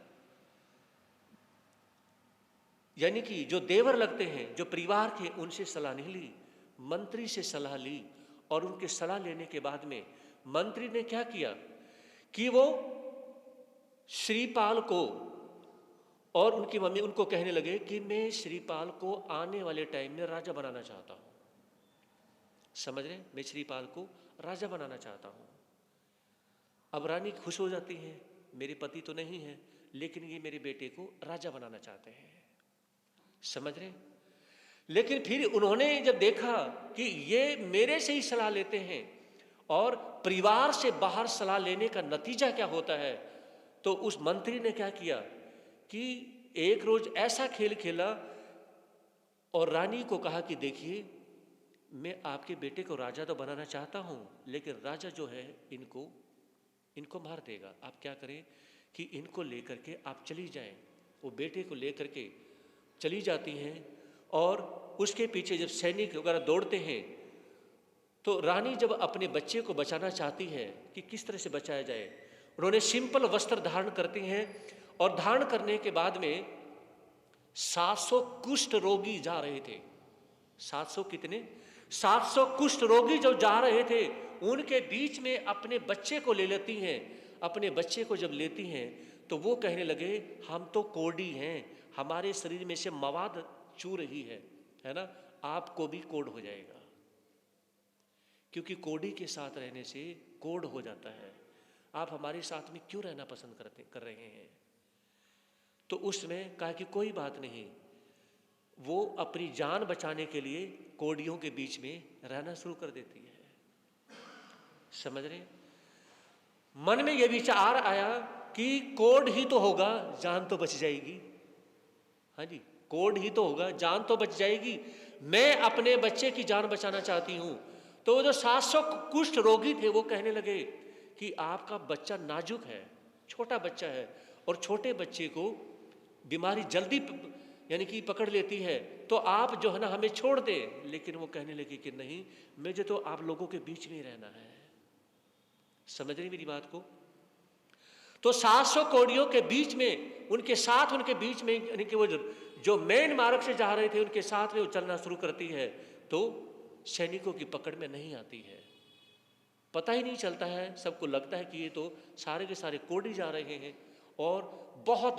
यानी कि जो देवर लगते हैं, जो परिवार के, उनसे सलाह नहीं ली, मंत्री से सलाह ली। और उनके सलाह लेने के बाद में मंत्री ने क्या किया कि वो श्रीपाल को और उनकी मम्मी उनको कहने लगे कि मैं श्रीपाल को आने वाले टाइम में राजा बनाना चाहता हूं। समझ रहे, मैं श्रीपाल को राजा बनाना चाहता हूं। अब रानी खुश हो जाती है, मेरे पति तो नहीं है लेकिन ये मेरे बेटे को राजा बनाना चाहते हैं, समझ रहे। लेकिन फिर उन्होंने जब देखा कि ये मेरे से ही सलाह लेते हैं और परिवार से बाहर सलाह लेने का नतीजा क्या होता है, तो उस मंत्री ने क्या किया कि एक रोज ऐसा खेल खेला और रानी को कहा कि देखिए मैं आपके बेटे को राजा तो बनाना चाहता हूं लेकिन राजा जो है इनको मार देगा। आप क्या करें कि इनको लेकर के आप चली जाएं। वो बेटे को लेकर के चली जाती हैं और उसके पीछे जब सैनिक वगैरह दौड़ते हैं तो रानी जब अपने बच्चे को बचाना चाहती है कि किस तरह से बचाया जाए, उन्होंने सिंपल वस्त्र धारण करती हैं और धारण करने के बाद में 700 कुष्ठ रोगी जा रहे थे। 700 कितने? 700 कुष्ठ रोगी जो जा रहे थे उनके बीच में अपने बच्चे को ले लेती हैं। अपने बच्चे को जब लेती हैं तो वो कहने लगे हम तो कोढ़ी हैं, हमारे शरीर में से मवाद चू रही है ना, आपको भी कोढ़ हो जाएगा, क्योंकि कोढ़ी के साथ रहने से कोढ़ हो जाता है। आप हमारे साथ में क्यों रहना पसंद कर रहे हैं? तो उसमें कहा कि कोई बात नहीं, वो अपनी जान बचाने के लिए कोढ़ियों के बीच में रहना शुरू कर देती है, समझ रहे। मन में यह विचार आया कि कोढ़ ही तो होगा, जान तो बच जाएगी। हाँ जी, कोढ़ ही तो होगा, जान तो बच जाएगी, मैं अपने बच्चे की जान बचाना चाहती हूं। तो जो 700 कुष्ठ रोगी थे वो कहने लगे कि आपका बच्चा नाजुक है, छोटा बच्चा है और छोटे बच्चे को बीमारी जल्दी यानी कि पकड़ लेती है, तो आप जो है ना हमें छोड़ दे। लेकिन वो कहने लगी कि नहीं, मुझे तो आप लोगों के बीच में ही रहना है, समझ रही मेरी बात को। तो 700 कोढ़ियों के बीच में उनके साथ, उनके बीच में यानी कि वो जो मेन मार्ग से जा रहे थे उनके साथ में वो चलना शुरू करती है तो सैनिकों की पकड़ में नहीं आती है, पता ही नहीं चलता है। सबको लगता है कि ये तो सारे के सारे कोढ़ी जा रहे हैं और बहुत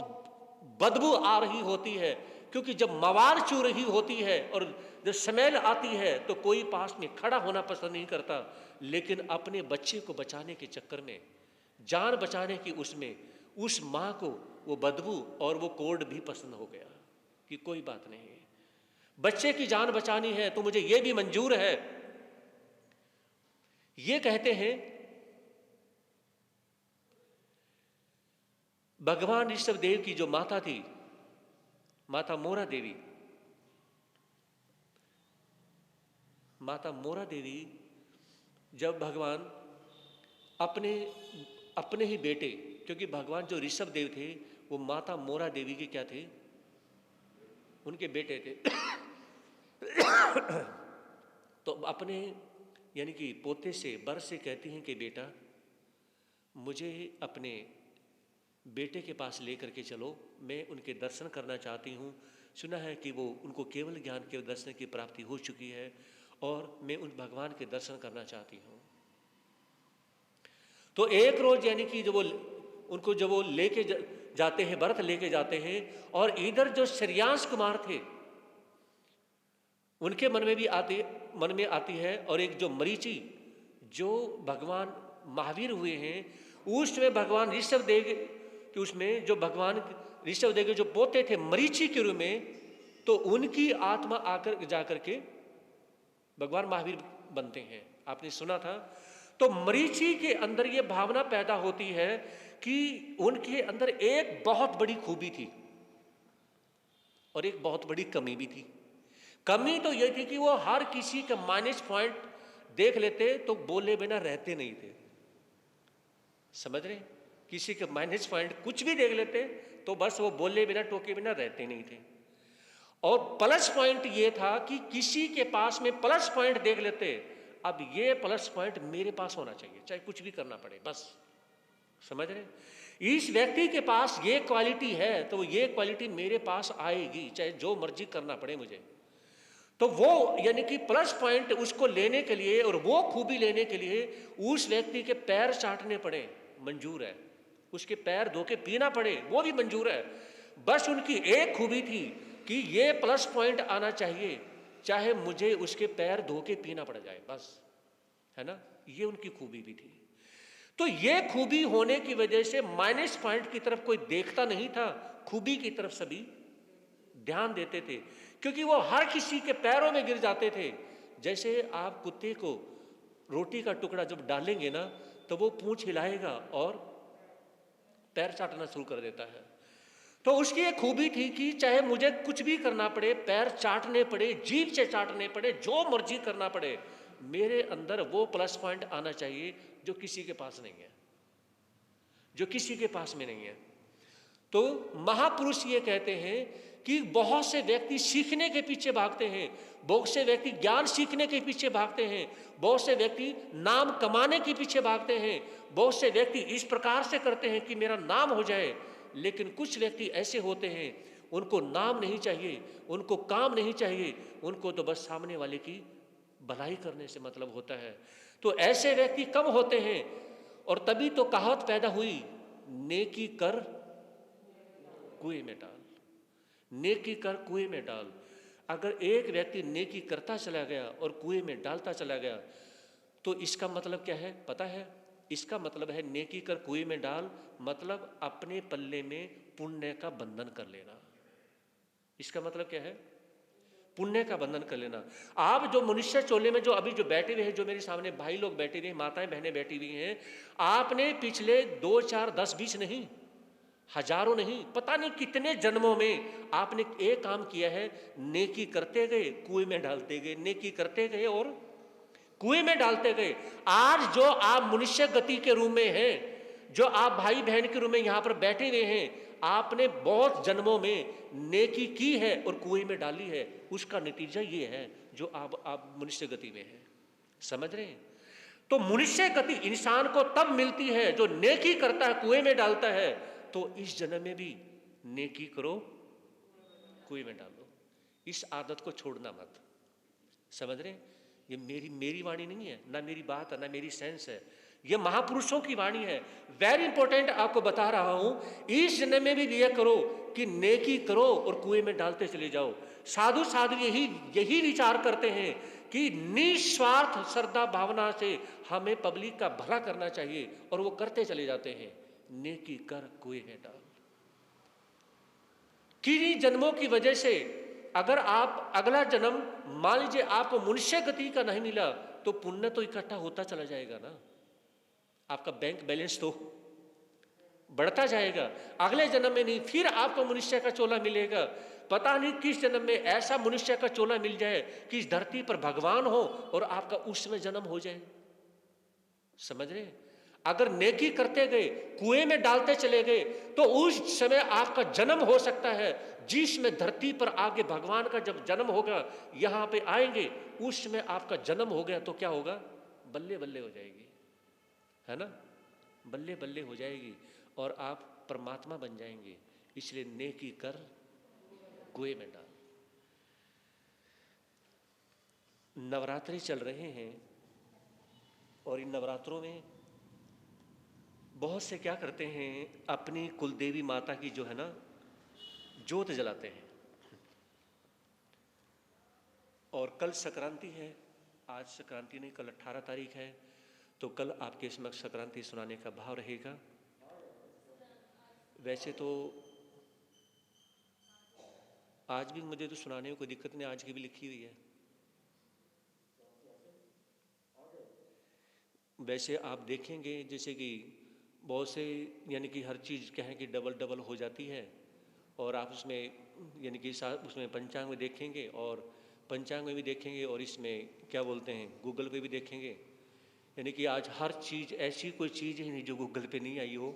बदबू आ रही होती है, क्योंकि जब मवार चू रही होती है और जब स्मेल आती है तो कोई पास में खड़ा होना पसंद नहीं करता। लेकिन अपने बच्चे को बचाने के चक्कर में, जान बचाने की उसमें, उस माँ को वो बदबू और वो कोढ़ भी पसंद हो गया कि कोई बात नहीं, बच्चे की जान बचानी है तो मुझे ये भी मंजूर है। ये कहते हैं भगवान ऋषभ देव की जो माता थी, माता मोरा देवी, माता मोरा देवी जब भगवान अपने ही बेटे, क्योंकि भगवान जो ऋषभ देव थे वो माता मोरा देवी के क्या थे, उनके बेटे थे। तो अपने यानी कि पोते से, बर से कहती हैं कि बेटा मुझे अपने बेटे के पास लेकर के चलो, मैं उनके दर्शन करना चाहती हूँ। सुना है कि वो उनको केवल ज्ञान के दर्शन की प्राप्ति हो चुकी है और मैं उन भगवान के दर्शन करना चाहती हूँ। तो एक रोज यानी कि जब वो उनको जब वो लेके जाते हैं, भरत लेके जाते हैं, और इधर जो श्रेयांश कुमार थे उनके मन में आती है, और एक जो मरीचि जो भगवान महावीर हुए हैं, उसमें भगवान ऋषभदेव कि उसमें जो भगवान ऋषभदेव के जो पोते थे मरीचि के रूप में, तो उनकी आत्मा आकर जाकर के भगवान महावीर बनते हैं। आपने सुना था। तो मरीचि के अंदर ये भावना पैदा होती है कि उनके अंदर एक बहुत बड़ी खूबी थी और एक बहुत बड़ी कमी भी थी। कमी तो यह थी कि वो हर किसी का माइनस पॉइंट देख लेते तो बोले बिना रहते नहीं थे। समझ रहे? किसी के माइनस पॉइंट कुछ भी देख लेते तो बस वो बोले बिना टोके बिना रहते नहीं थे। और प्लस पॉइंट ये था कि किसी के पास में प्लस पॉइंट देख लेते, अब ये प्लस पॉइंट मेरे पास होना चाहिए, चाहे कुछ भी करना पड़े, बस। समझ रहे? इस व्यक्ति के पास ये क्वालिटी है तो ये क्वालिटी मेरे पास आएगी, चाहे जो मर्जी करना पड़े मुझे। तो वो यानी कि प्लस पॉइंट उसको लेने के लिए और वो खूबी लेने के लिए उस व्यक्ति के पैर चाटने पड़े, मंजूर है। उसके पैर धो के पीना पड़े, वो भी मंजूर है। बस उनकी एक खूबी थी कि ये प्लस पॉइंट आना चाहिए, चाहे मुझे उसके पैर धो के पीना पड़ जाए, बस। है ना? ये उनकी खूबी भी थी। तो ये खूबी होने की वजह से माइनस पॉइंट की तरफ कोई देखता नहीं था, खूबी की तरफ सभी ध्यान देते थे, क्योंकि वो हर किसी के पैरों में गिर जाते थे। जैसे आप कुत्ते को रोटी का टुकड़ा जब डालेंगे ना, तो वो पूंछ हिलाएगा और पैर चाटना शुरू कर देता है। तो उसकी एक खूबी थी कि चाहे मुझे कुछ भी करना पड़े, पैर चाटने पड़े, जीभ से चाटने पड़े, जो मर्जी करना पड़े, मेरे अंदर वो प्लस पॉइंट आना चाहिए जो किसी के पास नहीं है, जो किसी के पास में नहीं है। तो महापुरुष ये कहते हैं कि बहुत से व्यक्ति सीखने के पीछे भागते हैं, बहुत से व्यक्ति ज्ञान सीखने के पीछे भागते हैं, बहुत से व्यक्ति नाम कमाने के पीछे भागते हैं, बहुत से व्यक्ति इस प्रकार से करते हैं कि मेरा नाम हो जाए। लेकिन कुछ व्यक्ति ऐसे होते हैं, उनको नाम नहीं चाहिए, उनको काम नहीं चाहिए, उनको तो बस सामने वाले की भलाई करने से मतलब होता है। तो ऐसे व्यक्ति कम होते हैं। और तभी तो कहावत पैदा हुई, नेकी कर कुएं में डाल, नेकी कर कुएं में डाल। अगर एक व्यक्ति नेकी करता चला गया और कुएं में डालता चला गया, तो इसका मतलब क्या है पता है? इसका मतलब है नेकी कर कुएं में डाल, मतलब अपने पल्ले में पुण्य का बंधन कर लेना। इसका मतलब क्या है? पुण्य का बंधन कर लेना। आप जो मनुष्य चोले में जो अभी जो बैठे हुए हैं, जो मेरे सामने भाई लोग बैठे हुए हैं, माताएं बहनें बैठी हुई हैं, आपने पिछले 2 4 10 20 नहीं, हजारों नहीं, पता नहीं कितने जन्मों में आपने एक काम किया है, नेकी करते गए कुएं में डालते गए, नेकी करते गए और कुएं में डालते गए। आज जो आप मनुष्य गति के रूप में हैं, जो आप भाई बहन के रूप में यहां पर बैठे हुए हैं, आपने बहुत जन्मों में नेकी की है और कुएं में डाली है, उसका नतीजा ये है जो आप मनुष्य गति में हैं। समझ रहे हैं? तो मनुष्य गति इंसान को तब मिलती है जो नेकी करता है, कुएं में डालता है। तो इस जन्म में भी नेकी करो, कुएं में डालो। इस आदत को छोड़ना मत। समझ रहे? ये मेरी वाणी नहीं है, ना मेरी बात है, ना मेरी सेंस है, ये महापुरुषों की वाणी है। वेरी इंपॉर्टेंट आपको बता रहा हूं, इस जन्म में भी ये करो कि नेकी करो और कुएं में डालते चले जाओ। साधु साधु यही विचार करते हैं कि निस्वार्थ श्रद्धा भावना से हमें पब्लिक का भला करना चाहिए, और वो करते चले जाते हैं। नेकी कर कुएं में डाल। किन्हीं जन्मों की वजह से अगर आप अगला जन्म मान लीजिए आपको मनुष्य गति का नहीं मिला, तो पुण्य तो इकट्ठा होता चला जाएगा ना, आपका बैंक बैलेंस तो बढ़ता जाएगा। अगले जन्म में नहीं, फिर आपको मनुष्य का चोला मिलेगा। पता नहीं किस जन्म में ऐसा मनुष्य का चोला मिल जाए कि इस धरती पर भगवान हो और आपका उस समय जन्म हो जाए। समझ रहे? अगर नेकी करते गए, कुएं में डालते चले गए, तो उस समय आपका जन्म हो सकता है, जिसमें धरती पर आगे भगवान का जब जन्म होगा, यहां पे आएंगे, उस समय आपका जन्म हो गया तो क्या होगा? बल्ले बल्ले हो जाएगी, है ना? बल्ले बल्ले हो जाएगी और आप परमात्मा बन जाएंगे। इसलिए नेकी कर कुएं में डाल। नवरात्रि चल रहे हैं और इन नवरात्रों में बहुत से क्या करते हैं, अपनी कुलदेवी माता की जो है ना ज्योत जलाते हैं। और कल संक्रांति है, आज संक्रांति नहीं, कल 18 तारीख है, तो कल आपके समक्ष संक्रांति सुनाने का भाव रहेगा। वैसे तो आज भी मुझे तो सुनाने में कोई दिक्कत नहीं, आज की भी लिखी हुई है। वैसे आप देखेंगे जैसे कि बहुत से यानी कि हर चीज़ क्या है कि डबल डबल हो जाती है, और आप उसमें यानी कि उसमें पंचांग में देखेंगे और पंचांग में भी देखेंगे, और इसमें क्या बोलते हैं गूगल पे भी देखेंगे। यानी कि आज हर चीज़, ऐसी कोई चीज़ ही नहीं जो गूगल पे नहीं आई हो,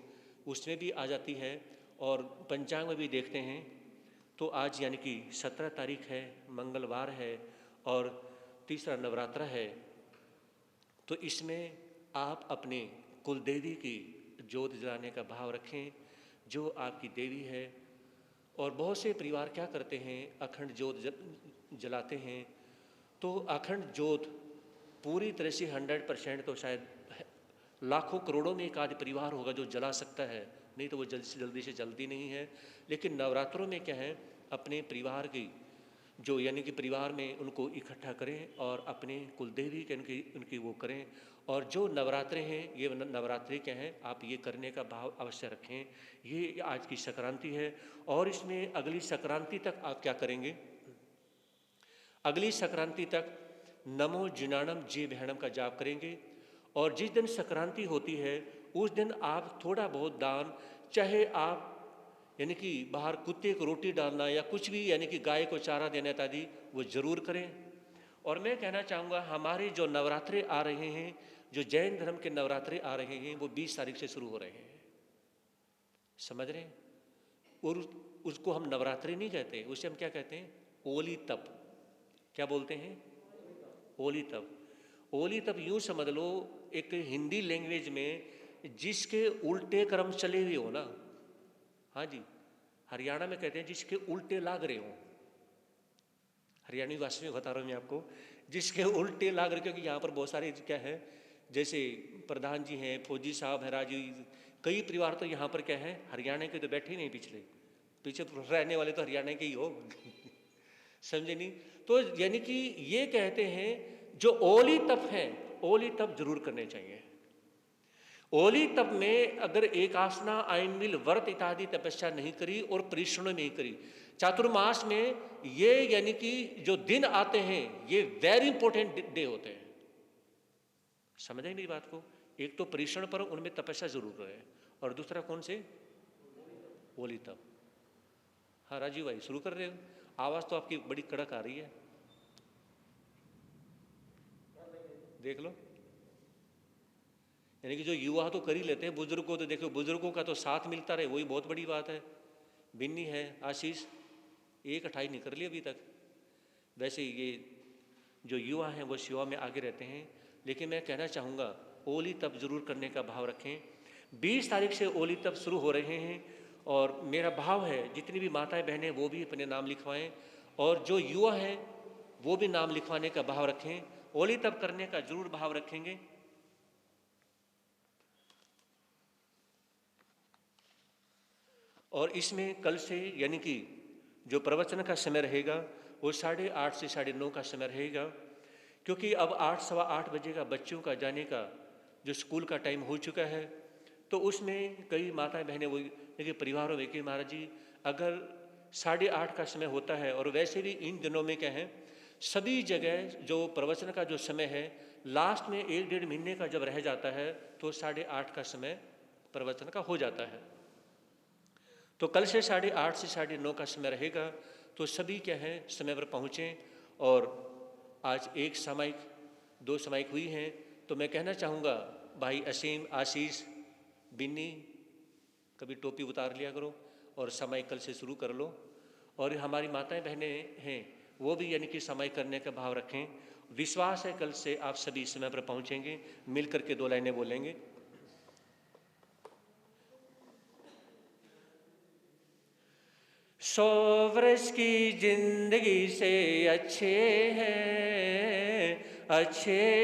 उसमें भी आ जाती है, और पंचांग में भी देखते हैं। तो आज यानी कि 17 तारीख है, मंगलवार है, और तीसरा नवरात्रा है। तो इसमें आप अपने कुलदेवी की ज्योत जलाने का भाव रखें, जो आपकी देवी है। और बहुत से परिवार क्या करते हैं, अखंड ज्योत जलाते हैं। तो अखंड ज्योत पूरी तरह से 100% तो शायद लाखों करोड़ों में एक आध परिवार होगा जो जला सकता है, नहीं तो वो जल्दी से जल्दी नहीं है। लेकिन नवरात्रों में क्या है, अपने परिवार की जो यानी कि परिवार में उनको इकट्ठा करें और अपने कुलदेवी के उनकी वो करें। और जो नवरात्रे हैं, ये नवरात्रि क्या हैं, आप ये करने का भाव अवश्य रखें। ये आज की संक्रांति है, और इसमें अगली संक्रांति तक आप क्या करेंगे, अगली संक्रांति तक नमो जिनाणम जे बहणम का जाप करेंगे। और जिस दिन संक्रांति होती है उस दिन आप थोड़ा बहुत दान, चाहे आप यानी कि बाहर कुत्ते को रोटी डालना या कुछ भी यानी कि गाय को चारा देना इत्यादि वो जरूर करें। और मैं कहना चाहूँगा, हमारे जो नवरात्रे आ रहे हैं, जो जैन धर्म के नवरात्रे आ रहे हैं, वो 20 तारीख से शुरू हो रहे हैं, समझ रहे हैं। और उसको हम नवरात्रि नहीं कहते, उसे हम क्या कहते हैं, ओली तप। क्या बोलते हैं, ओली तप। ओली तप यूँ समझ लो, एक हिंदी लैंग्वेज में जिसके उल्टे कर्म चले हुए हो ना, हाँ जी, हरियाणा में कहते हैं जिसके उल्टे लाग रहे हो। हरियाणवी भाषा में बता रहा हूँ मैं आपको, जिसके उल्टे लाग रहे, क्योंकि यहाँ पर बहुत सारे क्या है, जैसे प्रधान जी हैं, फौजी साहब हैं, राजू, कई परिवार तो यहाँ पर क्या है, हरियाणा के तो बैठे ही नहीं, पीछे रहने वाले तो हरियाणा के ही हो समझे नहीं। तो यानी कि ये कहते हैं जो ओली तप है, ओली तप जरूर करने चाहिए। ओली तप में अगर एक आसना, आयनमिल, व्रत इत्यादि तपस्या नहीं करी और परिश्रम नहीं करी, चातुर्मास में ये यानी कि जो दिन आते हैं ये वेरी इंपॉर्टेंट डे होते हैं, समझे मेरी बात को। एक तो परिश्रम पर उनमें तपस्या जरूर रहे, और दूसरा कौन से, ओली तप। हाँ राजीव भाई शुरू कर रहे हो, आवाज तो आपकी बड़ी कड़क आ रही है, देख लो। यानी कि जो युवा तो कर ही लेते हैं, बुजुर्ग को तो देखो, बुजुर्गों का तो साथ मिलता रहे, वही बहुत बड़ी बात है। बिन्नी है, आशीष, 1 अठाई नहीं कर लिया अभी तक। वैसे ये जो युवा हैं वो सेवा में आगे रहते हैं, लेकिन मैं कहना चाहूँगा ओली तप जरूर करने का भाव रखें। 20 तारीख से ओली तप शुरू हो रहे हैं, और मेरा भाव है जितनी भी माताएं बहनें वो भी अपने नाम लिखवाएं, और जो युवा हैं वो भी नाम लिखवाने का भाव रखें, ओली तप करने का जरूर भाव रखेंगे। और इसमें कल से यानी कि जो प्रवचन का समय रहेगा वो 8:30 से 9:30 का समय रहेगा, क्योंकि अब 8, सवा 8 बजे का बच्चों का जाने का जो स्कूल का टाइम हो चुका है। तो उसमें कई माताएं बहनें वो देखिए परिवारों में कि महाराज जी अगर 8:30 का समय होता है, और वैसे भी इन दिनों में क्या है, सभी जगह जो प्रवचन का जो समय है लास्ट में 1-1.5 महीने का जब रह जाता है तो 8:30 का समय प्रवचन का हो जाता है। तो कल से 8:30 से 9:30 का समय रहेगा, तो सभी क्या है समय पर पहुँचें। और आज 1 सामायिक 2 सामायिक हुई हैं, तो मैं कहना चाहूँगा भाई असीम, आशीष, बिन्नी, कभी टोपी उतार लिया करो और सामायिक कल से शुरू कर लो। और हमारी माताएं बहनें हैं वो भी यानी कि सामायिक करने का भाव रखें। विश्वास है कल से आप सभी समय पर पहुँचेंगे, मिल करके 2 लाइनें बोलेंगे। 100 वर्ष की जिंदगी से अच्छे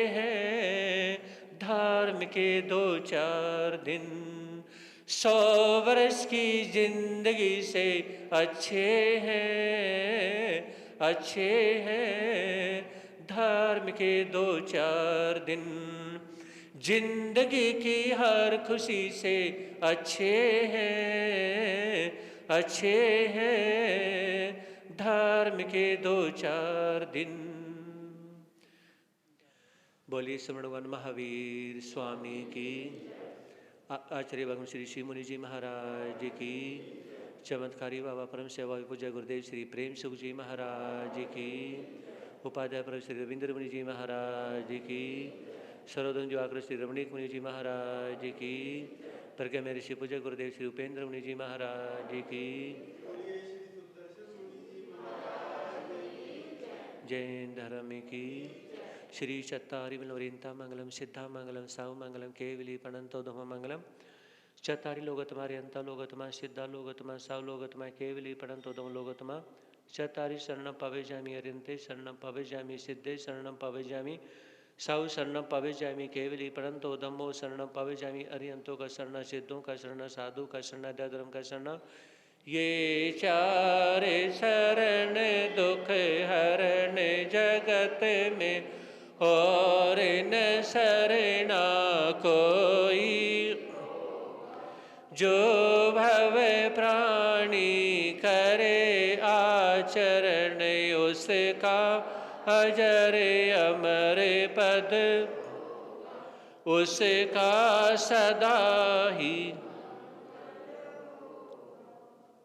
हैं धर्म के 2-4 दिन। 100 वर्ष की जिंदगी से अच्छे हैं धर्म के 2-4 दिन। जिंदगी की हर खुशी से अच्छे हैं धर्म के 2-4 दिन। बोलिए श्रवण महावीर स्वामी की, आचार्य भगवान श्री श्री मुनि जी महाराज की, चमत्कारी बाबा परम सेवा पूज्य गुरुदेव श्री प्रेम सुख जी महाराज की, उपाध्याय परम श्री रविंद्र मुनि जी महाराज की, सर्वोदन जुआकर श्री रमणीक मुनि जी महाराज की, प्रज्ञा में ऋषि पूज्य गुरुदेव श्री उपेंद्र मुनि जी महाराज की, जैन धर्म की, श्री चत्तारि मनोरिंता मंगलम सिद्धा मंगलम साहु मंगलम केवली पणंतो धम मंगलम चत्तारि लोगतमा रियंता लोगतमा सिद्धा लोगतमा साहु लोगतमा केवली पणंतो धम लोगतमा चत्तारि शरणं पवेजामि अरियंते शरणं पवेजामि सिद्धे शरणं पवेजामि साहु शरणं पवेजामि केवली पणंतो धम्मो शरणं पवेजामि अरियंतो का शरण सिद्धों का शरण साधु का शरण धर्म का शरण। ये 4 शरण दुख हरण जगत में और न शरणा कोई। जो भव प्राणी करे आचरण उसका अजर अमर पद उसका सदा ही